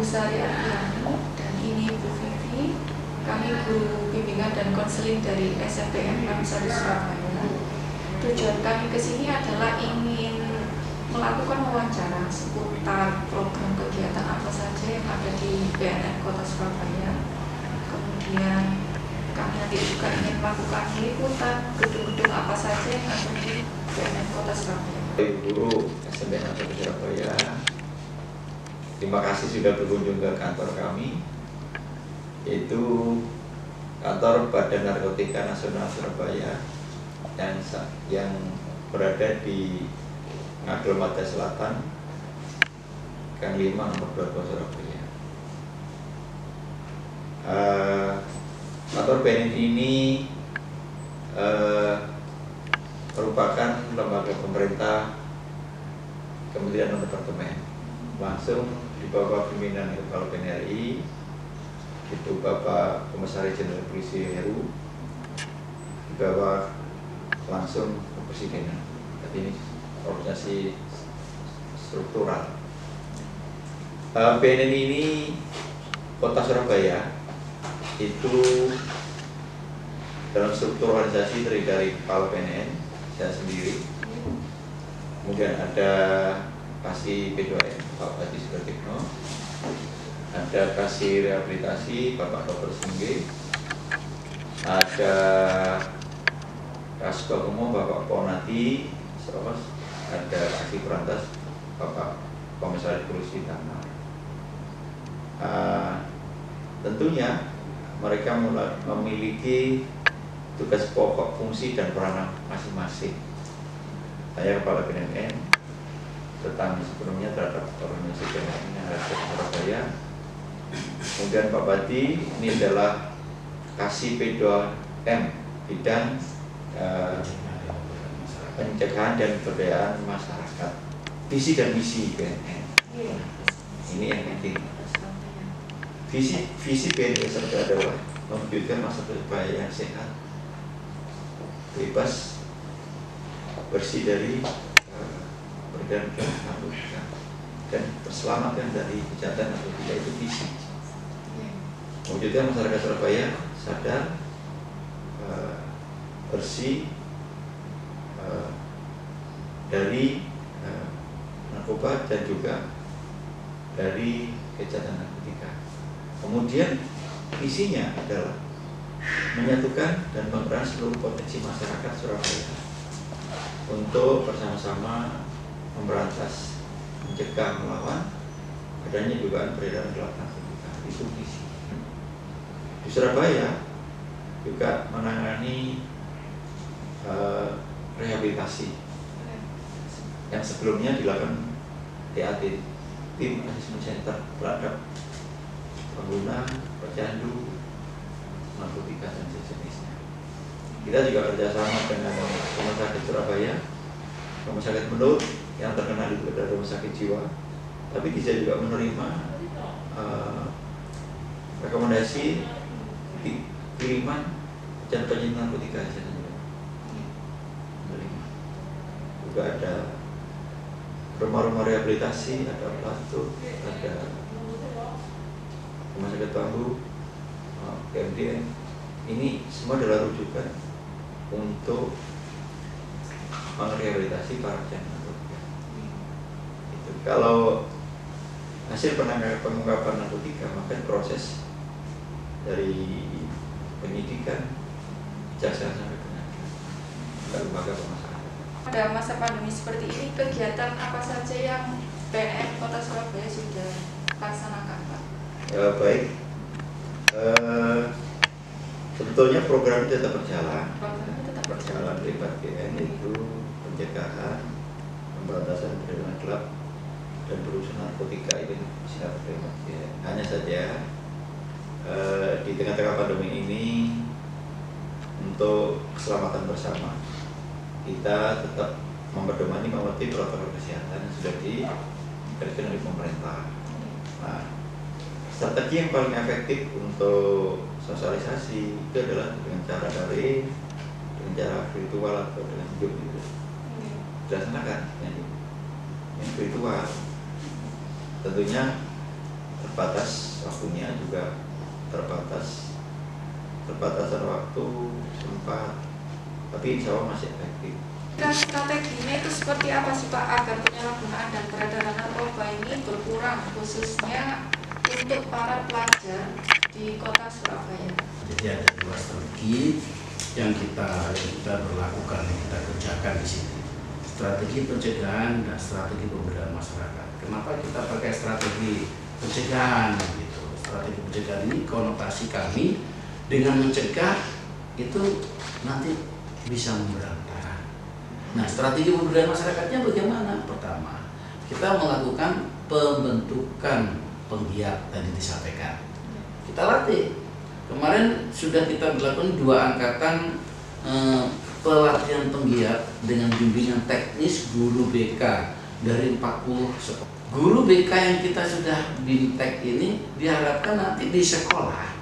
Sari Ardiani dan ini Bu Vivi. Kami guru bimbingan dan konseling dari SMPN Sari Surabaya. Tujuan kami ke sini adalah ingin melakukan wawancara seputar program kegiatan apa saja yang ada di BNN Kota Surabaya. Kemudian kami nanti juga ingin melakukan liputan gedung-gedung apa saja yang ada di BNN Kota Surabaya. Ibu Guru SMPN Sari Surabaya, terima kasih sudah berkunjung ke kantor kami, yaitu kantor Badan Narkotika Nasional Surabaya yang berada di Ngagel Mada Selatan, Gang 5 nomor 22 Surabaya. Kantor BNN ini merupakan lembaga pemerintah Kementerian dan Departemen, langsung di bawah pimpinan Kepala BNRI, itu Bapak Komisaris Jenderal Polisi Heru, di bawah langsung Kepresidenan. Jadi ini organisasi struktural. BNN ini Kota Surabaya itu dalam struktur organisasi terdiri dari Kepala BNN, saya sendiri, kemudian ada Kasih P2M Pak Badi Supratikno, ada Kasih Rehabilitasi Bapak Dr. Singge, ada Kasih Umum Bapak Ponati, ada Kasih Perantas Bapak Komisaris Polisi Tamar. Tentunya mereka memiliki tugas pokok, fungsi dan peranan masing-masing. Saya Kepala BNN, tentang sebelumnya terhadap organisasi BNN yang ada di Surabaya. Kemudian Pak Badi ini adalah Kasih P2M bidang pencegahan dan pemberdayaan masyarakat. Visi dan misi BNN. Ini yang penting. Visi BNN adalah mewujudkan masa depan yang sehat, bebas, bersih dari peredaran narkotika, dan terselamatkan dari kejahatan narkotika. Itu visi. Mewujudkan masyarakat Surabaya sadar, bersih dari narkoba dan juga dari kejahatan narkotika. Kemudian visinya adalah menyatukan dan memperan seluruh potensi masyarakat Surabaya untuk bersama-sama memberantas, mencegah, melawan adanya dugaan peredaran gelap narkotika. Itu visi. Di Surabaya juga menangani rehabilitasi yang sebelumnya dilakukan TAT, Tim Assessment Center terhadap pengguna, pecandu narkotika dan sejenisnya. Kita juga kerjasama dengan Rumah Sakit Surabaya, Rumah Sakit Melut yang terkenal itu adalah Rumah Sakit Jiwa, tapi bisa juga menerima rekomendasi kiriman dan penyakit narkotika saja. Juga ada rumah-rumah rehabilitasi, ada Plato, ada Rumah Sakit Bambu, KMDN. Ini semua adalah rujukan untuk merehabilitasi para pecandu narkotika. Kalau hasil pengungkapan narkotika, maka proses dari penyidikan, kejaksaan sampai pengadilan, lembaga pemasaran. Pada masa pandemi seperti ini, kegiatan apa saja yang BNN Kota Surabaya sudah laksanakan, Pak? Baik, sebetulnya program itu tetap berjalan. Berjalan libat BNN itu pencegahan, pemberantasan peredaran gelap dan produksi narkotika itu siap terima. Hanya saja di tengah-tengah pandemi ini, untuk keselamatan bersama, kita tetap memperdomani mematuhi protokol kesehatan yang sudah diberikan oleh pemerintah. Nah, strategi yang paling efektif untuk sosialisasi itu adalah dengan cara daring, dengan cara virtual atau dengan Zoom itu. Dilaksanakan yang virtual. Tentunya batas waktunya juga terbatasan waktu, tempat, tapi insya Allah masih efektif. Strateginya itu seperti apa sih Pak agar penyalahgunaan dan peredaran narkoba ini berkurang khususnya untuk para pelajar di kota Surabaya? Jadi ada dua strategi yang kita berlakukan, yang kita kerjakan di sini. Strategi pencegahan dan strategi pemberdayaan masyarakat. Kenapa kita pakai strategi pencegahan gitu? Strategi pencegahan ini konotasi kami dengan mencegah itu nanti bisa memberantas. Nah, strategi pemberdayaan masyarakatnya bagaimana? Pertama, kita melakukan pembentukan penggiat tadi disampaikan. Kita latih. Kemarin sudah kita berlakukan 2 angkatan pelatihan penggiat dengan bimbingan teknis guru BK dari 40 sekolah. Guru BK yang kita sudah bintek ini diharapkan nanti di sekolah.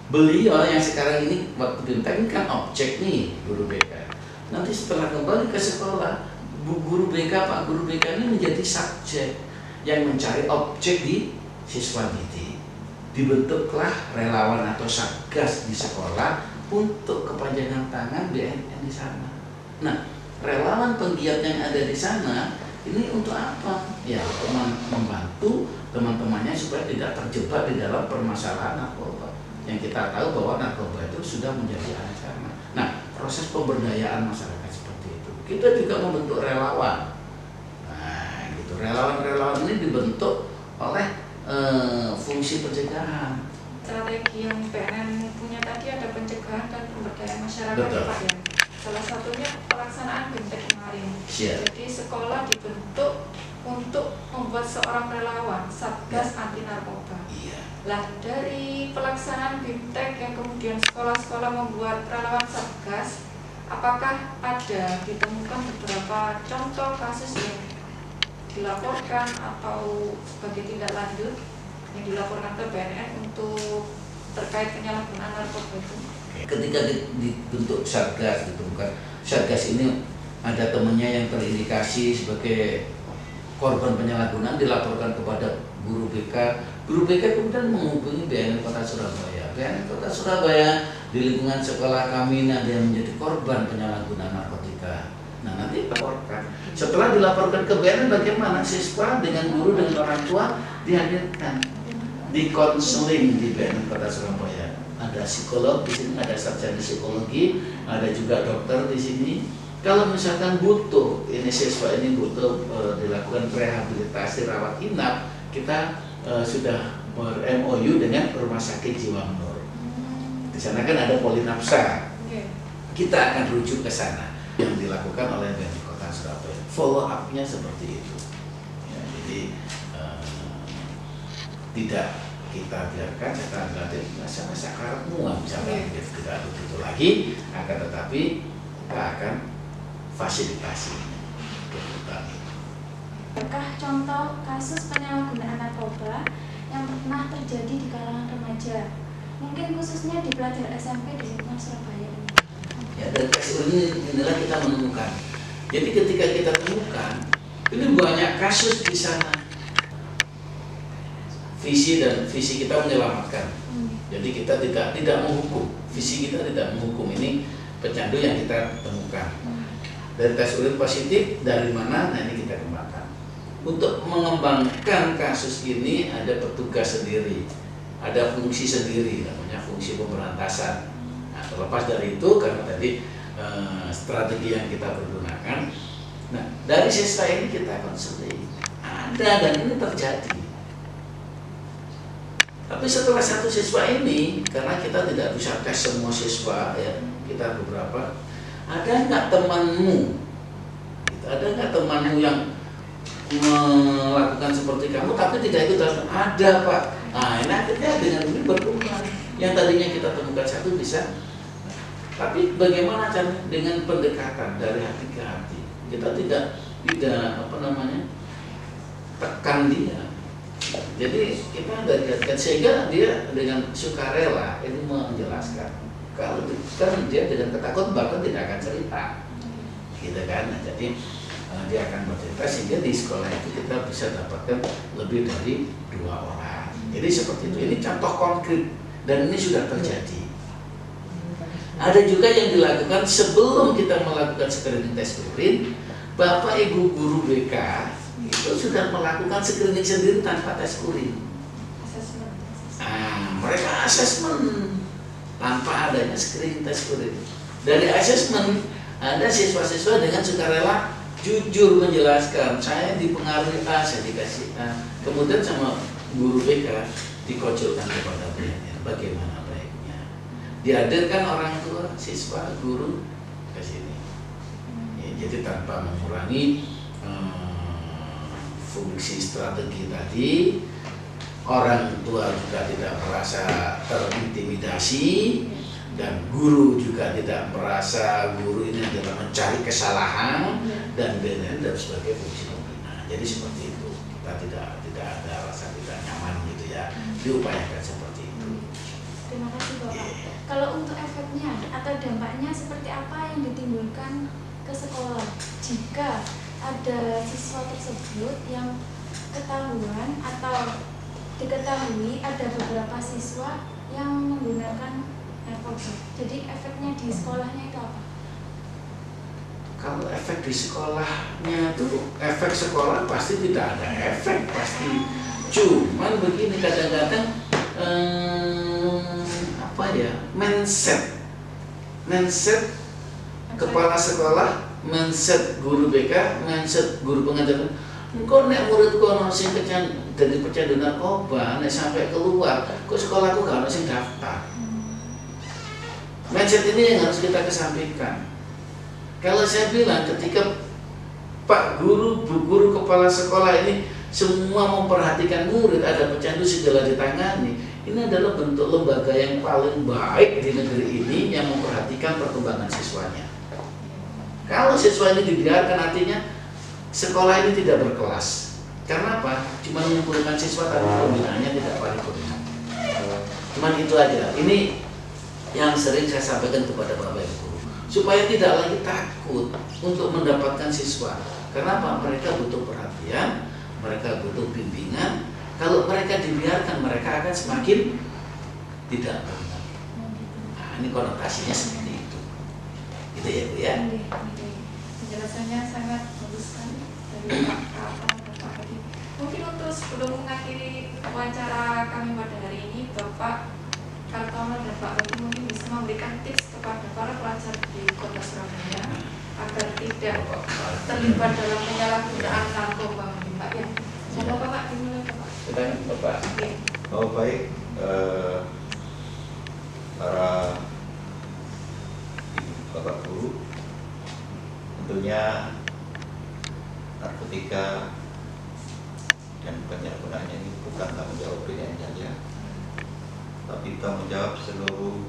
Beliau yang sekarang ini waktu bintek ini kan objek nih guru BK. Nanti setelah kembali ke sekolah, guru BK, Pak Guru BK ini menjadi subjek yang mencari objek di siswa didik. Dibentuklah relawan atau satgas di sekolah untuk kepanjangan tangan BNN di sana. Nah, relawan penggiat yang ada di sana ini untuk apa? Ya, membantu teman-temannya supaya tidak terjebak di dalam permasalahan narkoba. Yang kita tahu bahwa narkoba itu sudah menjadi ancaman. Nah, proses pemberdayaan masyarakat seperti itu. Kita juga membentuk relawan. Nah, gitu. Relawan-relawan ini dibentuk oleh fungsi pencegahan. Strategi yang PNN punya tadi ada pencegahan dan pemberdayaan masyarakat. Betul. Pak ya. Salah satunya pelaksanaan bintek kemarin. Siap. Jadi sekolah dibentuk untuk membuat seorang relawan satgas anti narkoba. Iya. Lah dari pelaksanaan bintek yang kemudian sekolah-sekolah membuat relawan satgas, apakah ada ditemukan beberapa contoh kasus yang dilaporkan atau sebagai tindak lanjut yang dilaporkan ke BNN untuk terkait penyalahgunaan narkoba itu? Ketika dibentuk satgas, satgas ini ada temannya yang terindikasi sebagai korban penyalahgunaan, dilaporkan kepada guru BK. Guru BK kemudian menghubungi BNN Kota Surabaya. BNN Kota Surabaya di lingkungan sekolah kami ada yang menjadi korban penyalahgunaan narkotika. Nah, nanti laporkan. Setelah dilaporkan ke BNN, bagaimana siswa dengan guru dengan orang tua dihadirkan, dikonseling di BNN Kota Surabaya. Ada psikolog di sini, ada sarjana psikologi, ada juga dokter di sini. Kalau misalkan butuh, ini siswa ini butuh dilakukan rehabilitasi rawat inap, kita sudah ber-MOU dengan Rumah Sakit Jiwa Menur. Di sana kan ada Polinapsa. Kita akan rujuk ke sana yang dilakukan oleh BNN Kota Surabaya. Follow up-nya seperti itu. Ya, jadi tidak kita biarkan berarti masa karetmu misalnya tidak begitu lagi, akan tetapi kita akan fasilitasi. Apakah contoh kasus penyalahgunaan narkoba yang pernah terjadi di kalangan remaja, mungkin khususnya di pelajar SMP di lingkungan Surabaya ini? Ya, dari tes inilah kita menemukan. Jadi ketika kita temukan, ini banyak kasus di sana. Visi kita menyelamatkan. Jadi kita tidak menghukum. Visi kita tidak menghukum, ini pecandu yang kita temukan. Dari tes urin positif dari mana? Nah, ini kita kembangkan. Untuk mengembangkan kasus ini ada petugas sendiri, ada fungsi sendiri, namanya fungsi pemberantasan. Nah, terlepas dari itu, karena tadi strategi yang kita pergunakan, nah dari siswa ini kita konseling, ada dan ini terjadi. Tapi setelah satu siswa ini, karena kita tidak bisa tes semua siswa, ya kita beberapa, ada nggak temanmu? Ada nggak temanmu yang melakukan seperti kamu tapi tidak ikut dalam? Ada, Pak. Nah, ini akhirnya dengan ini berkembang. Yang tadinya kita temukan satu bisa, tapi bagaimana caranya? Dengan pendekatan dari hati ke hati. Kita tidak tekan dia. Jadi kita dari hati, sehingga dia dengan sukarela ini menjelaskan. Kalau kan dia dengan ketakut bahkan tidak akan cerita, gitu kan? Nah, jadi dia akan bercerita sehingga di sekolah itu kita bisa dapatkan lebih dari 2 orang. Jadi seperti itu. Ini contoh konkret dan ini sudah terjadi. Ada juga yang dilakukan sebelum kita melakukan screening tes urin, Bapak Ibu guru BK itu sudah melakukan screening sendiri tanpa tes urin. Mereka asesmen tanpa adanya screening tes urin. Dari asesmen ada siswa-siswa dengan sukarela jujur menjelaskan, saya dipengaruhi A, saya dikasih A. Kemudian sama guru BK dikocokkan kepada beliau, bagaimana baiknya. Dihadirkan orang tua, siswa, guru ke sini. Ya, jadi tanpa mengurangi fungsi strategi tadi, orang tua juga tidak merasa terintimidasi, dan guru juga tidak merasa guru ini adalah mencari kesalahan dan sebagai fungsi pembina. Jadi seperti itu, kita tidak ada rasa tidak nyaman gitu ya, diupayakan seperti itu. Terima kasih Bapak. Kalau untuk efeknya atau dampaknya seperti apa yang ditimbulkan ke sekolah jika ada siswa tersebut yang ketahuan atau diketahui ada beberapa siswa yang menggunakan narkoba. Jadi efeknya di sekolahnya itu apa? Kalau efek di sekolahnya itu, efek sekolah pasti tidak ada efek pasti. Cuman begini, kadang-kadang apa ya, mindset kepala sekolah, mindset guru BK, mindset guru pengajaran. Engkau nek murid kono sing jadi pecandu narkoba, nek sampai keluar, kok sekolahku gak ono sing daftar. Mindset ini yang harus kita kesampingkan. Kalau saya bilang ketika Pak Guru, Bu Guru, kepala sekolah ini semua memperhatikan murid, ada pecandu segala ditangani, ini adalah bentuk lembaga yang paling baik di negeri ini yang memperhatikan perkembangan siswanya. Kalau siswa ini dibiarkan, artinya sekolah ini tidak berkelas. Karena apa? Cuma mengumpulkan siswa tapi pembinaannya tidak paripurna. Cuman itu aja. Ini yang sering saya sampaikan kepada Bapak Ibu guru, supaya tidak lagi takut untuk mendapatkan siswa. Kenapa? Mereka butuh perhatian, mereka butuh bimbingan. Kalau mereka dibiarkan, mereka akan semakin tidak benar. Nah, ini konotasinya seperti itu. Gitu ya Bu ya. Penjelasannya sangat bagus sekali dari Bapak tadi. Mungkin untuk sebelum mengakhiri wawancara kami pada hari ini, Bapak Kartono dan Pak Rogi mungkin bisa memberikan tips kepada para pelajar di Kota Surabaya agar tidak terlibat dalam penyalahgunaan narkoba mungkin Pak ya. Semoga Bapak dimulai Bapak. Bapak. Oke. Oh baik, para Bapak Guru, tentunya narkotika dan penyalahgunaannya ini bukan tanggung jawab PDN saja, tapi tanggung jawab seluruh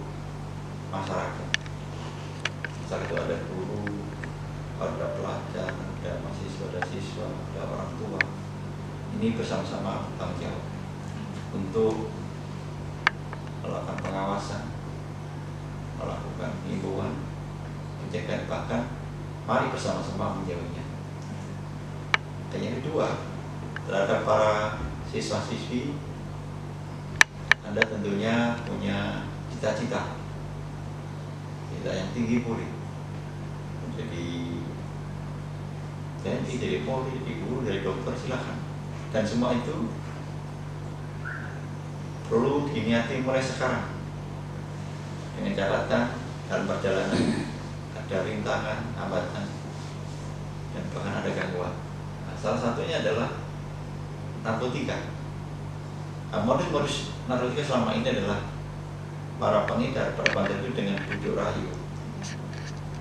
masyarakat. Masyarakat itu ada guru, ada pelajar, ada mahasiswa, ada siswa, ada orang tua. Ini bersama-sama bertanggung jawab untuk melakukan pengawasan, melakukan himbauan, pencegahan, bahkan mari bersama-sama menjauhinya. Dan yang kedua, terhadap para siswa-siswi, Anda tentunya punya cita-cita yang tinggi pulih, jadi TNI, jadi Polri, jadi guru, jadi dokter, silakan. Dan semua itu perlu diniati mulai sekarang dengan catatan dalam perjalanan ada rintangan, hambatan, dan bahkan ada gangguan. Nah, salah satunya adalah narkotika. Nah, modus-modus narkotika selama ini adalah para pengedar, para bandar itu dengan bujuk rayu,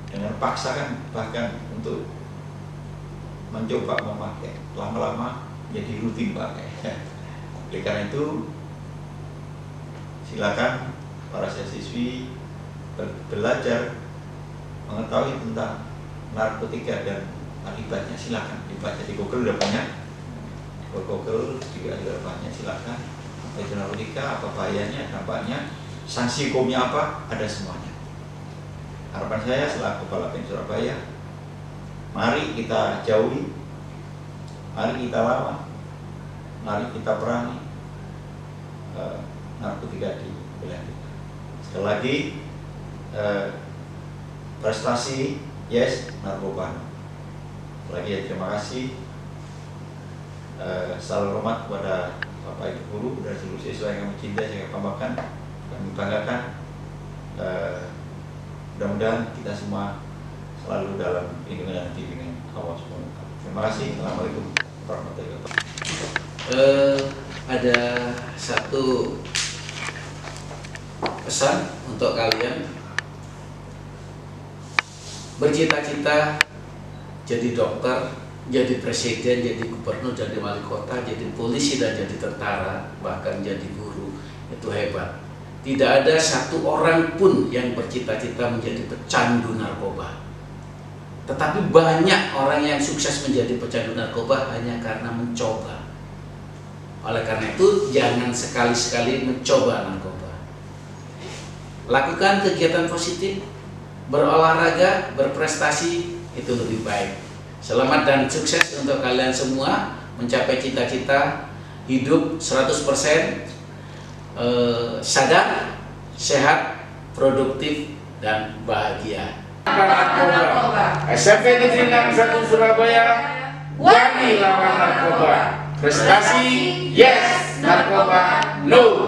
dengan paksakan bahkan untuk mencoba memakai, lama-lama jadi rutin pakai. Oleh karena itu, silakan para siswi belajar mengetahui tentang narkotika dan akibatnya. Silakan dibaca di Google, udah banyak. Di Google juga ada banyak. Silakan apa itu narkotika, apa bahayanya, dampaknya, sanksi hukumnya apa, ada semuanya. Harapan saya selaku Kepala BEN Surabaya, mari kita jauhi, mari kita lawan, mari kita perangi narkotika di wilayah kita. Sekali lagi, prestasi yes, narkoba. Lagi ya, terima kasih. Salam hormat kepada Bapak Ibu Guru dan seluruh siswa yang kami cintai, yang kami banggakan, kami banggakan. Mudah-mudahan kita semua selalu dalam lindungan dan bimbingan Allah SWT. Terima kasih. Assalamualaikum warahmatullahi wabarakatuh. Ada satu pesan untuk kalian. Bercita-cita jadi dokter, jadi presiden, jadi gubernur, jadi wali kota, jadi polisi, dan jadi tentara, bahkan jadi guru, itu hebat. Tidak ada satu orang pun yang bercita-cita menjadi pecandu narkoba. Tetapi banyak orang yang sukses menjadi pecandu narkoba hanya karena mencoba. Oleh karena itu, jangan sekali-sekali mencoba narkoba. Lakukan kegiatan positif, berolahraga, berprestasi, itu lebih baik. Selamat dan sukses untuk kalian semua mencapai cita-cita hidup 100% sadar, sehat, produktif, dan bahagia. SMP Negeri 61 Surabaya, wani lawan narkoba. Prestasi yes, narkoba no.